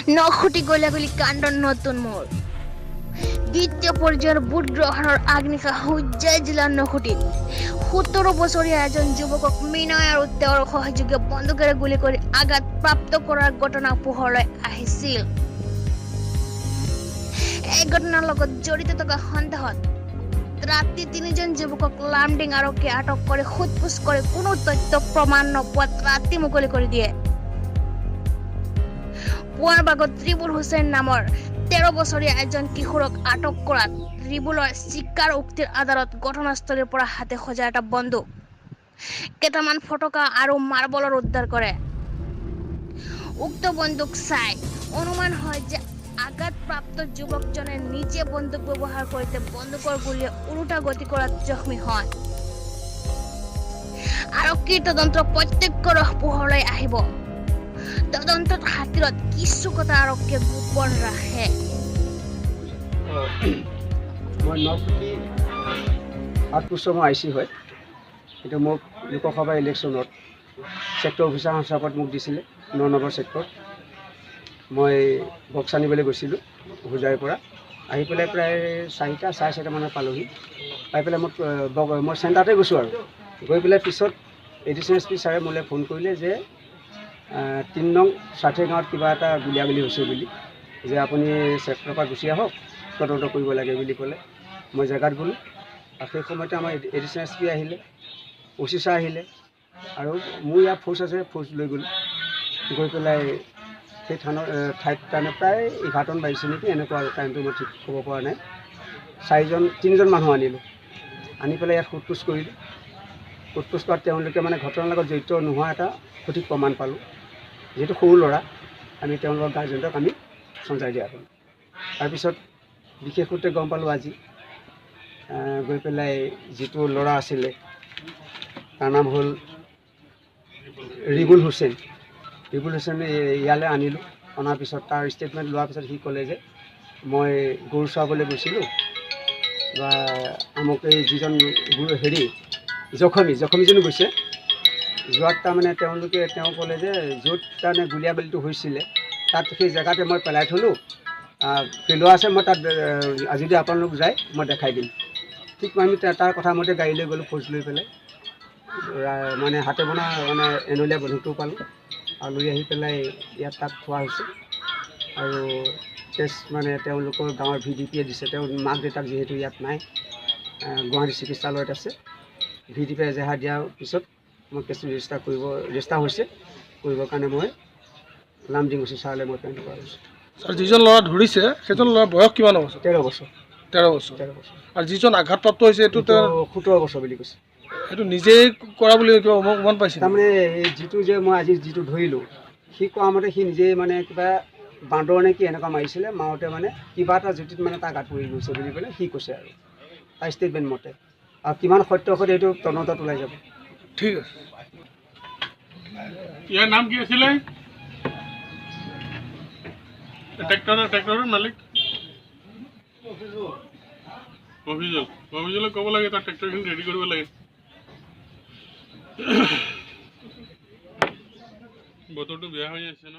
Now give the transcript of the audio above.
নখুটি গোলাগুলি কাণ্ড নতুন মোড় দ্বিতীয় পৰ্যায়েৰ ভোট গ্ৰহণেৰ আগ্নিকা হুজ্জাই জিলাৰ নখুটিত 17 বছৰীয়া এজন যুৱকক মিনয় আৰু তেওঁৰ সহযোগীয়ে বন্দুকেৰে গুলি কৰি আঘাতপ্ৰাপ্ত কৰাৰ ঘটনা পোহৰলৈ আহিছিল। এই ঘটনাৰ লগত জড়িত থকা সন্দেহত ৰাতি 3জন যুৱকক লামডিং আৰক্ষীয়ে আটক কৰি সোধপোছ কৰি কোনো তথ্য প্ৰমাণ নোপোৱাত ৰাতি মুকলি কৰি দিয়ে। পুৱাৰ ভাগত ত্ৰিবুল হুছেইন নামৰ 13 বছৰীয়া এজন কিশোৰক আটক কৰাত ত্ৰিবুলৰ স্বীকাৰ উক্তিৰ আধাৰত ঘটনাস্থলীৰ পৰা হাতে সজা এটা বন্দুক, কেইটামান ফটকা আৰু মাৰ্বলৰ উদ্ধাৰ কৰে। উক্ত বন্দুক চাই অনুমান হয় যে আঘাতপ্ৰাপ্ত যুৱকজনে নিজে বন্দুক ব্যৱহাৰ কৰোঁতে বন্দুকৰ গুলীয়ে উৰুটা গতি কৰাত জখমী হয়। আৰক্ষীৰ তদন্ত প্ৰত্যক্ষ পোহৰলৈ আহিব। তদন্তৰ খাতিৰত কিছু কথা আৰক্ষীয়ে গোপন ৰাখে। মই নখুটি আউটপোষ্টৰ মই আইচি হয়। কিন্তু মোক লোকসভা ইলেকশ্যনত ছেক্টৰ অফিচাৰ হিচাপত মোক দিছিলে 9 নম্বৰ ছেক্টৰত। মই বক্স আনিবলৈ গৈছিলোঁ হোজাইৰ পৰা। আহি পেলাই প্ৰায় 4টা চাৰে 4টা মানত পালোহি। পাই পেলাই মই চেণ্টাৰতে গৈছোঁ আৰু গৈ পেলাই পিছত এডিশ্যনেল এছ পি ছাৰে মোলৈ ফোন কৰিলে যে 3 নং ষাঠি গাঁৱত কিবা এটা গুলীয়াগুলি হৈছে বুলি, যে আপুনি ছেক্টৰৰ পৰা গুচি আহক, তদন্ত কৰিব লাগে বুলি ক'লে। মই জেগাত গ'লোঁ আৰু সেই সময়তে আমাৰ এডিশ্যনেল এছ পি আহিলে, অচি ছাৰ আহিলে আৰু মোৰ ইয়াত ফ'ৰ্চ আছে, ফ'ৰ্চ লৈ গ'লোঁ। গৈ পেলাই সেই ঠাইত কাৰণে প্ৰায় 11টা বাজিছে নেকি, এনেকুৱা আৰু টাইমটো মই ঠিক ক'ব পৰা নাই। 3জন মানুহ আনিলোঁ, আনি পেলাই ইয়াত সোধপোছ কৰিলোঁ। সোধপোছ কৰাত তেওঁলোকে মানে ঘটনাৰ লগত জড়িত নোহোৱা এটা সঠিক প্ৰমাণ পালোঁ। যিহেতু সৰু ল'ৰা, আমি তেওঁলোকৰ গাৰ্জেণ্টক আমি চঞ্চাই দিয়া হ'ল। তাৰপিছত বিশেষ সূত্ৰে গম পালোঁ আজি গৈ পেলাই যিটো ল'ৰা আছিলে তাৰ নাম হ'ল ৰিবুল হুছেইন। ৰিবুল হুছেইন ইয়ালৈ আনিলোঁ। অনাৰ পিছত তাৰ ষ্টেটমেণ্ট লোৱাৰ পিছত সি ক'লে যে মই গৰু চৰাবলৈ গৈছিলোঁ বা আমুক এই যিজন জখমীজনো গৈছে। যোৱাত তাৰমানে তেওঁ ক'লে যে য'ত তাৰমানে গুলীয়াগুলিটো হৈছিলে তাত সেই জেগাতে মই পেলাই থ'লোঁ, পেলোৱা আছে, মই তাত যদি আপোনালোক যায় মই দেখাই দিম। ঠিক আমি তাৰ কথা মতে গাড়ী লৈ গ'লোঁ, ফ'ৰ্চ লৈ পেলাই মানে হাতে বনা মানে এনলীয়া বন্ধুকটোও পালোঁ আৰু লৈ আহি পেলাই ইয়াত তাত থোৱা হৈছে। আৰু টেষ্ট মানে তেওঁলোকৰ গাঁৱৰ VDPয়ে দিছে। তেওঁৰ মাক দেউতাক যিহেতু ইয়াত নাই, গুৱাহাটী চিকিৎসালয়ত আছে। VDPয়ে এজাহাৰ দিয়াৰ পিছত মই কেছটো ৰেজিষ্টাৰ হৈছে কৰিবৰ কাৰণে মই লামডিং অচি ছাৰলৈ মই পেণ্ট কৰা হৈছে। ছাৰ, যিজন ল'ৰা ধৰিছে সেইজন ল'ৰাৰ বয়স কিমান হ'ব? 13 বছৰ। 13 বছৰ। আৰু যিজন আঘাতপ্ৰাপ্ত হৈছে এইটো 17 বছৰ বুলি কৈছে। সেইটো নিজেই কৰা বুলি কিবা অনুমান পাইছে? তাৰমানে যিটো যে মই আজি যিটো ধৰিলোঁ, সি কোৱা মতে সি নিজেই মানে কিবা বান্দৰ নে কি এনেকুৱা মাৰিছিলে, মাৰোঁতে মানে কিবা এটা জুতিত মানে তাৰ গাত পৰি গৈছে বুলি পেলাই সি কৈছে আৰু তাৰ ষ্টেটমেণ্ট মতে। আৰু কিমান সত্য সেইটো তদন্তত ওলাই যাব। ঠিক আছে। ইয়াৰ নাম কি আছিলে? ট্ৰেক্টৰৰ মালিক অভিযোগ ক'ব লাগে, তাৰ ট্ৰেক্টৰখিনি ৰেডি কৰিব লাগে। বতৰটো বেয়া হৈ আছে ন।